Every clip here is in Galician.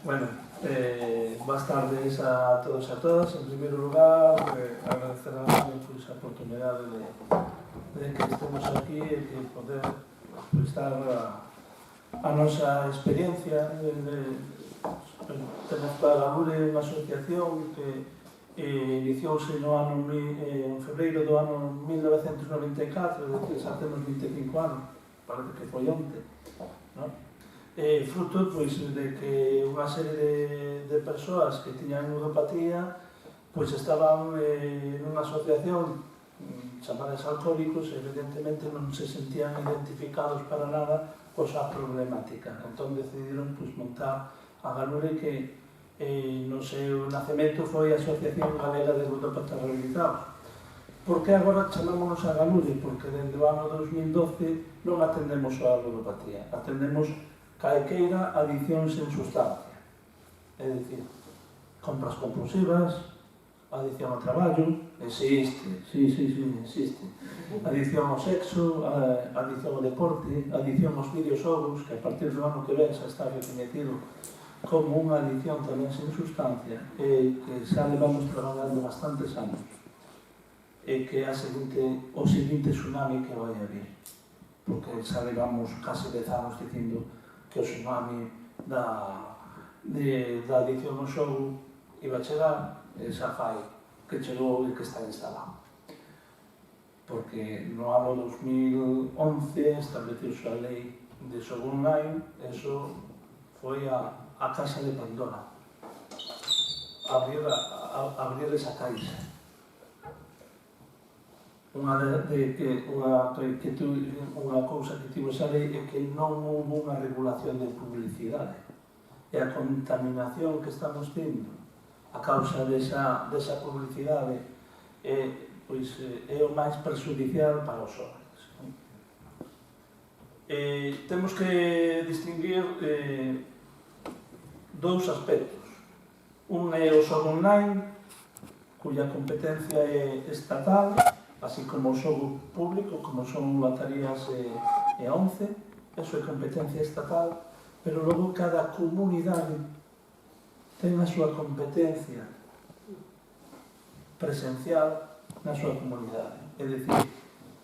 Bueno, boas tardes a todos e a todas. En primeiro lugar, agradecer a a oportunidade de que estemos aquí e que poder prestar a nosa experiencia. Temos para Gure unha asociación que iniciouse no ano en febreiro do ano 1994, é dicir, xa temos 25 anos, parece que foi onte, non? Fruto de que unha serie de persoas que tiñan ludopatía estaban nunha asociación chamadas alcohólicos e evidentemente non se sentían identificados para nada coa súa problemática. Entón decidiron montar a Galure, que no seu nacemento foi a Asociación Galega de Ludopatas Rehabilitados. Por que agora chamámonos a Galure? Porque dende o ano 2012 non atendemos a ludopatía, atendemos calqueira adicción sen sustancia, é dicir, compras compulsivas, adicción ao traballo, existe, existe, adicción ao sexo, adicción ao deporte, adicción aos videoxogos, que a partir do ano que ven xa está reconhecido como unha adicción tamén sen sustancia, que xa levamos traballando bastantes anos, e que é o seguinte tsunami que vai a vir, porque xa levamos case 10 anos dicindo que o tsunami da adicción ao xogo iba a chegar, e xa fai que chegou e que está instalado. Porque no ano 2011 estableciuse a lei de xogo online, eso foi a casa de Pandora, abrir esa caixa. Unha cousa que tivo esa lei é que non houve unha regulación de publicidade, e a contaminación que estamos tendo a causa desa publicidade é o máis perxudicial para os xovens. Temos que distinguir dous aspectos. Un é o xogo online, cuya competencia é estatal, así como o xogo público, como son lotarías e ONCE, eso é competencia estatal, pero logo cada comunidade ten a súa competencia presencial na súa comunidade. É dicir,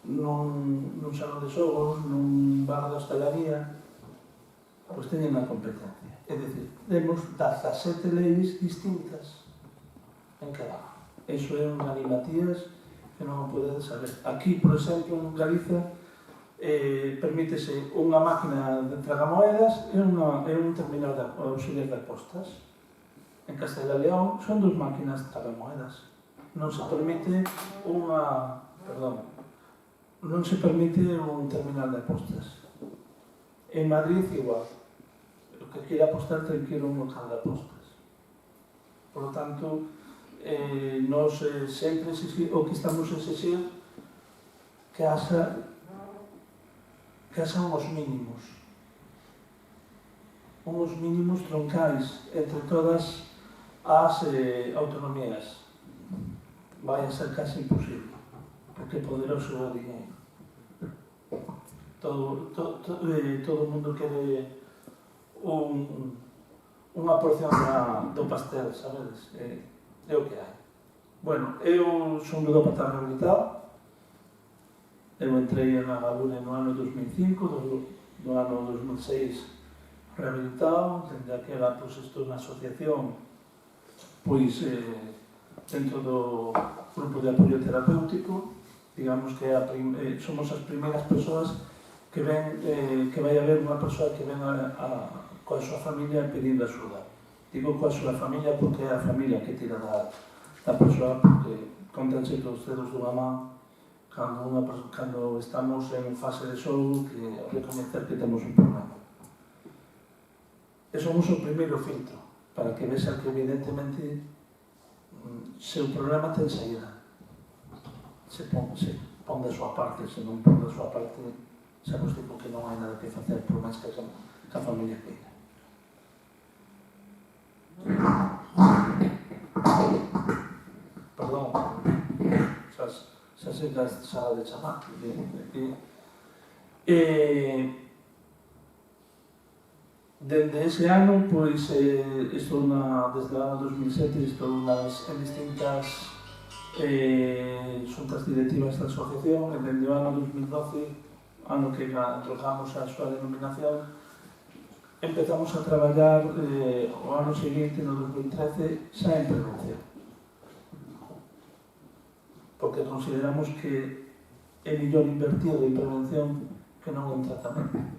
nun salón de xogos, nun bar de hostelería, pois teñen a competencia. É dicir, temos 17 leis distintas en cada. Eso é un galimatías que non o podedes saber. Aquí, por exemplo, en Galicia, permítese unha máquina de tragamoedas e un terminal de auxiliar de apostas. En Castela e León son 2 máquinas de tragamoedas. Non se permite non se permite un terminal de apostas. En Madrid, igual. O que queira apostar ten que ir a un local de apostas. Por lo tanto, nos sempre o que estamos a exigir que haxa uns mínimos troncais entre todas as autonomías. Vai a ser casi imposible, porque poderoso é o dinheiro. Todo o mundo quere unha porción do pastel, sabedes? É o que hai. Bueno, eu son ludópata rehabilitado. Eu entrei na Galure no ano 2005, no ano 2006 rehabilitado. Dende aquela, estou na asociación, dentro do grupo de apoio terapéutico. Digamos que somos as primeiras persoas que vai haber unha persoa que ven coa súa familia pedindo axuda. Digo coa súa familia porque é a familia que tira da persoa, porque contanse todos os dedos dunha man cando estamos en fase de xogo, que recoñecer que temos un problema. E somos o primeiro filtro para que vexa que evidentemente se o problema ten saída, se pon da súa parte. Se non pon da súa parte, xa vos digo que non hai nada que facer por máis que a familia queira. Perdón, xa sei que xa de chamar. Dende ese ano, pois, estou desde o ano 2007, estou en distintas xuntas directivas da asociación, e dende o ano 2012, ano que trocamos a súa denominación, empezamos a traballar o ano seguinte, no 2013, xa en prevención. Porque consideramos que é mellor invertir en prevención que non en tratamento.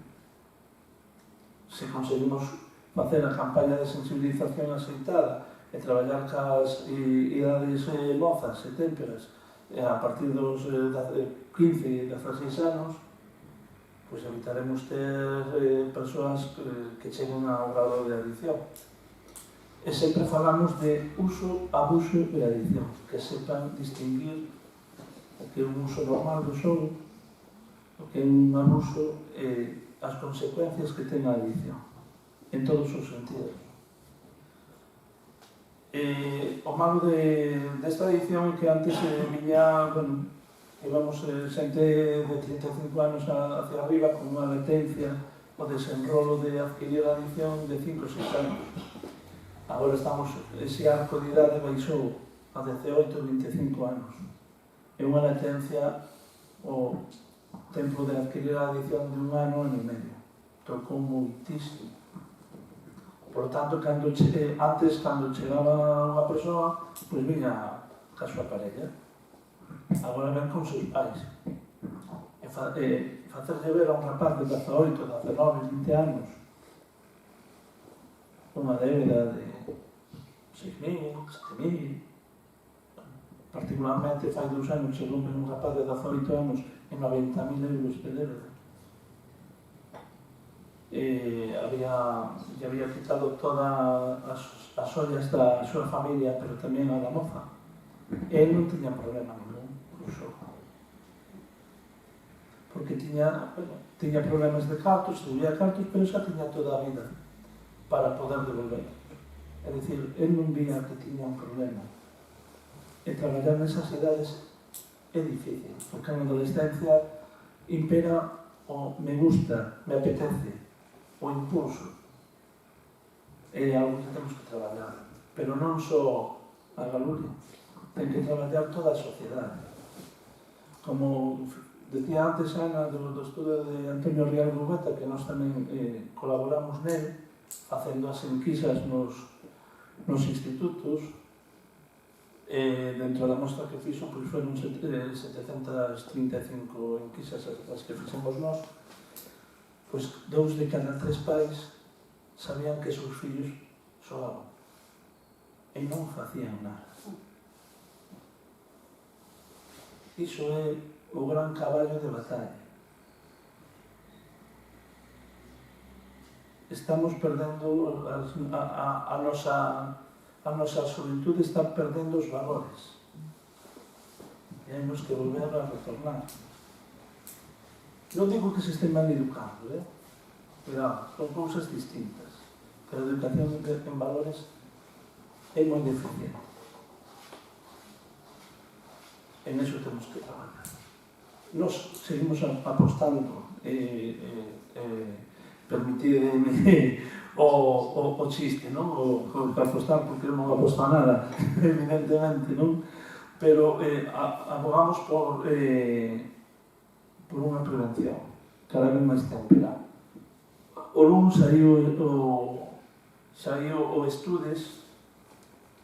Se conseguimos facer a campaña de sensibilización axeitada e traballar cas idades mozas e témperas a partir dos 15 e 16 anos, pois evitaremos ter persoas que cheguen ao grado de adicción. E sempre falamos de uso, abuso e adicción, que sepan distinguir o que é un uso normal do xogo, o que é un abuso e as consecuencias que ten a adicción, en todos os sentidos. O malo desta adicción é que antes viña, bueno, íbamos xente de 35 anos hacia arriba con unha latencia o desenrolo de adquirir a adicción de 5 ou 6 anos. Agora estamos, ese arco de idade baixou a 18 ou 25 anos. É unha latencia o tempo de adquirir a adicción de 1 ano e medio. Tocou moitísimo. Por tanto, antes, cando chegaba unha persoa, pois viña ca súa parella. Agora ven con seus pais. E facerlle ver a un rapaz de 18, 19, 20 anos unha débeda de 6.000, 7.000. Particularmente, fai 2 anos, chegou un rapaz de 18 anos e 90.000 euros de débeda. Lle había quitado todas as ollas da súa familia, pero tamén a da moza. Ele non tiña problema ningún co xogo. Porque tiña problemas de cartos, debía cartos, pero xa tiña toda a vida para poder devolver. É dicir, ele non vía que tiña un problema. E traballar nesas idades é difícil, porque na adolescencia impera o me gusta, me apetece, o impulso. É algo que temos que traballar, pero non só a galuria, ten que traballar toda a sociedade. Como decía antes Ana do estudo de Antonio Rial Bubeta, que nós tamén colaboramos nel, facendo as enquisas nos institutos, dentro da mostra que fixo, pois foron 735 enquisas as que fixemos nós, pois 2 de cada 3 pais sabían que seus fillos xogaban e non facían nada. Iso é o gran caballo de batalla. Estamos perdendo a nosa xuventude, está perdendo os valores. E hai que volver a retornar. Non digo que se estén mal educando, cuidado, son cousas distintas, pero a educación en valores é moi deficiente. En eso temos que trabalhar. Nos seguimos apostando, permitidme o chiste, non? O apostar, porque eu non aposto a nada, evidentemente, non? Pero abogamos por unha prevención cada vez máis temperada. O lunes saiu o estudes,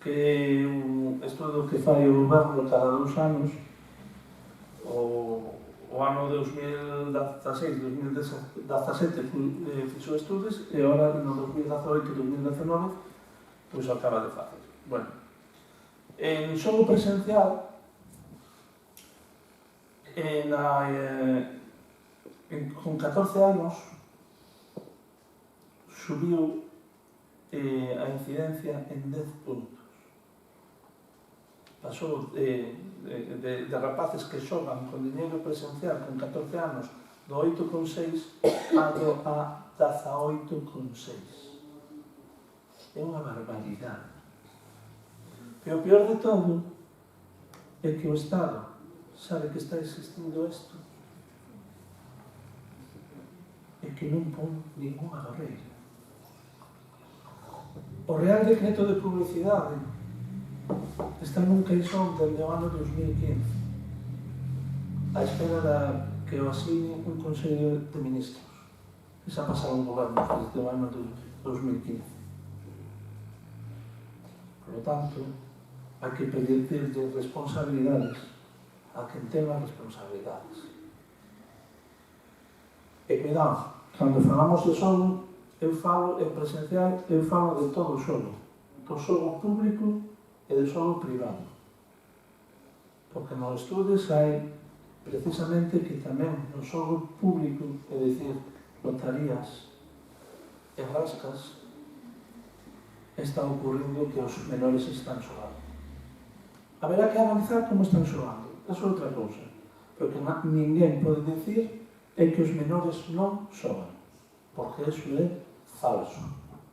que é un estudo que fai o goberno cada 2 anos, o ano 2016-2017 fixo estudes, e agora no 2018-2019 pois acaba de facer. Bueno, en xogo presencial, con 14 anos subiu a incidencia en 10 puntos. Pasou de rapaces que xogan con diñeiro presencial con 14 anos do 8,6 a 18,6. É unha barbaridade. E o peor de todo é que o Estado sabe que está existindo isto e que non pon ninguna barreira. O Real Decreto de Publicidade está nun caixón dende o ano 2015 á espera que o asine un Consello de Ministros que xa pasaron gobernos desde o ano 2015. Por lo tanto, hai que pedirle responsabilidades a quen tenga responsabilidades. E cuidado, cando falamos de xogo, eu falo en presencial, eu falo de todo o xogo, do xogo público e do xogo privado. Porque nos estudos hai precisamente que tamén no xogo público, é dicir, lotarías e rascas, está ocurrindo que os menores están xogando. Haberá que analizar como están xogando, é outra cousa. Pero que ninguén pode dicir é que os menores non xogan, porque eso é falso.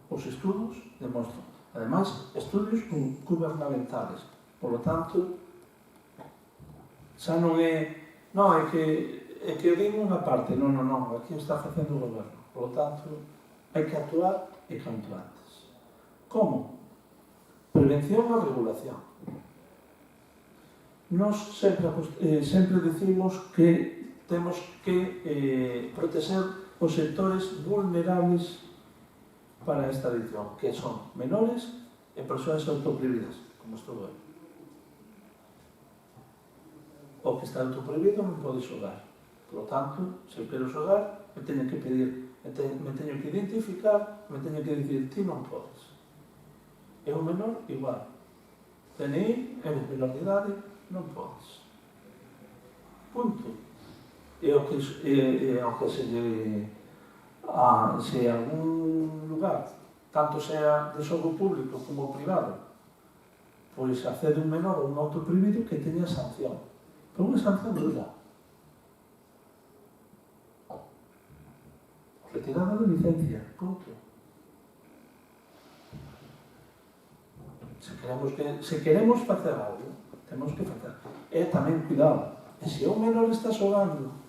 Os estudos demostran. Ademais, estudios gubernamentales. Por lo tanto, xa non é... Non, é que o din unha parte. Non, aquí está facendo o goberno. Por lo tanto, hai que actuar e canto antes. Como? Prevención e regulación. Nos sempre dicimos que temos que proteger os sectores vulnerables para esta edición, que son menores e persoas autoprohibidas, como estou eu. O que está autoprohibido non pode xogar. Por lo tanto, se eu quero xogar, me teño que pedir, me teño que identificar, me teño que dicir, ti non podes. É un menor igual. DNI, eres menor de idade, non podes. Punto. E o que se en algún lugar, tanto sea de xogo público como privado, pois accede un menor ou un autoprohibido que teña sanción. Pero unha sanción dura. Retirada de licencia, punto. Se queremos facer algo, temos que facer. E tamén, cuidado, e se un menor está xogando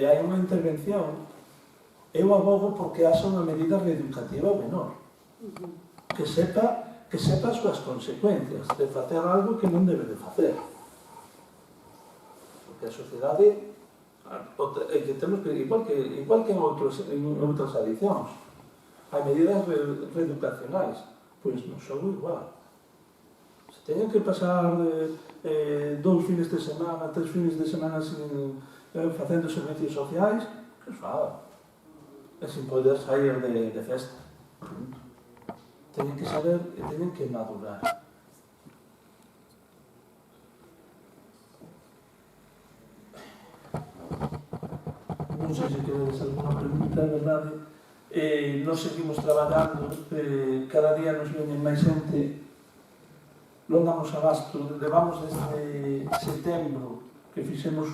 hai unha intervención, eu abogo porque haxa unha medida reeducativa ao menor. Que sepa as súas consecuencias de facer algo que non debe de facer. Porque a sociedade temos que, igual que en outras adicións, hai medidas reeducacionais, pois non xogo igual. Se teñen que pasar 2 fines de semana, 3 fines de semana facendo servicios sociais, que os faga. E sin poder sair de festa. Teñen que saber e teñen que madurar. Non sei se queredes alguna pregunta, verdade? Nos seguimos traballando, cada día nos veñen máis xente, non damos abasto, levamos desde setembro que fixemos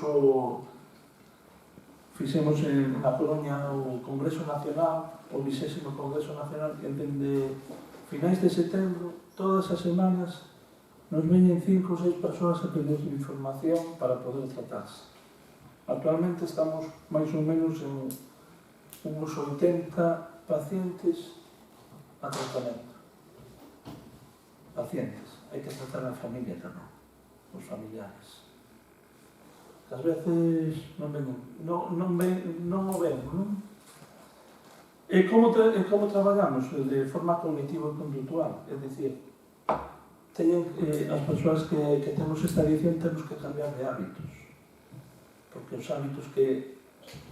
na Coruña o Congreso Nacional, o 20º Congreso Nacional, que dende finais de setembro, todas as semanas, nos veñen 5 ou 6 persoas a pedir información para poder tratarse. Actualmente estamos máis ou menos en uns 80 pacientes a tratamento. Pacientes. Hai que tratar a familia tamén, os familiares. Ás veces non o ven, non? E como traballamos? De forma cognitivo e conductual, é dicir, as persoas que temos esta edición temos que cambiar de hábitos, porque os hábitos que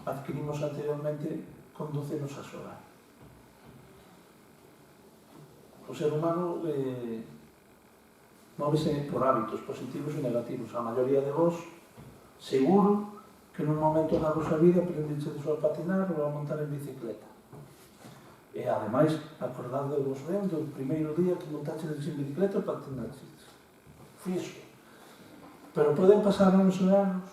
adquirimos anteriormente conducenos a xogar. O ser humano móvese por hábitos positivos e negativos. A maioría de vos, seguro que nun momento da vosa vida aprendiches a patinar ou a montar en bicicleta. E, ademais, acordade-vos ben do primeiro día que montaches en bicicleta ou patinaches. Fixo. Pero poden pasar anos e anos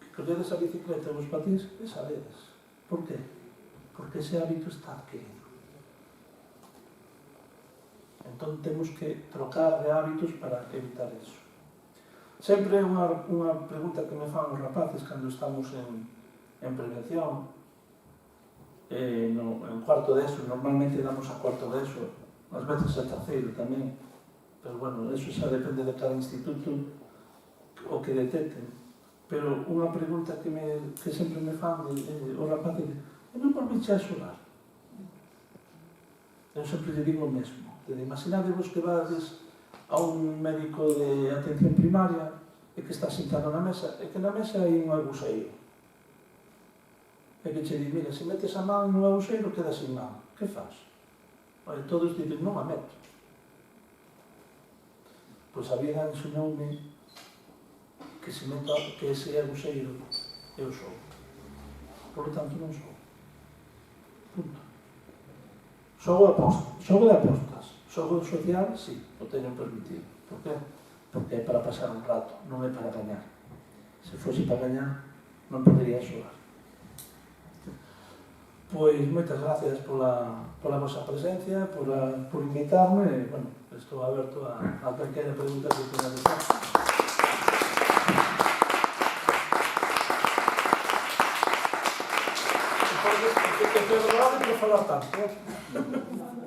que colledes a bicicleta e vos patins e sabedes. Por qué? Porque ese hábito está adquirido. Entón, temos que trocar de hábitos para evitar eso. Sempre unha pregunta que me fan os rapaces cando estamos en prevención en cuarto de eso, normalmente damos a cuarto de eso, ás veces a terceiro tamén, pero bueno, eso xa depende de cada instituto o que detecten. Pero unha pregunta que sempre me fan os rapaces, e non volviche a xogar? Eu sempre lle digo o mesmo. Imaginadevos que vades a un médico de atención primaria e que está sentado na mesa e que na mesa hai un aguseiro. E que che di, mira, se metes a man no aguseiro queda sin man. Que faz? E todos dicen, non a meto. Pois a vida ensinoume que se meto que ese aguseiro eu sou. Por lo tanto, non sou. Punto. Xogo de apostas. Xogo social, sí, o teño permitido. Por qué? Porque é para pasar un rato, non é para gañar. Se fose para gañar, non podería xogar. Pois moitas gracias pola vosa presencia, por invitarme, e, bueno, estou aberto a calquera pregunta que teña de ser. Porque te perdoade por falar tanto.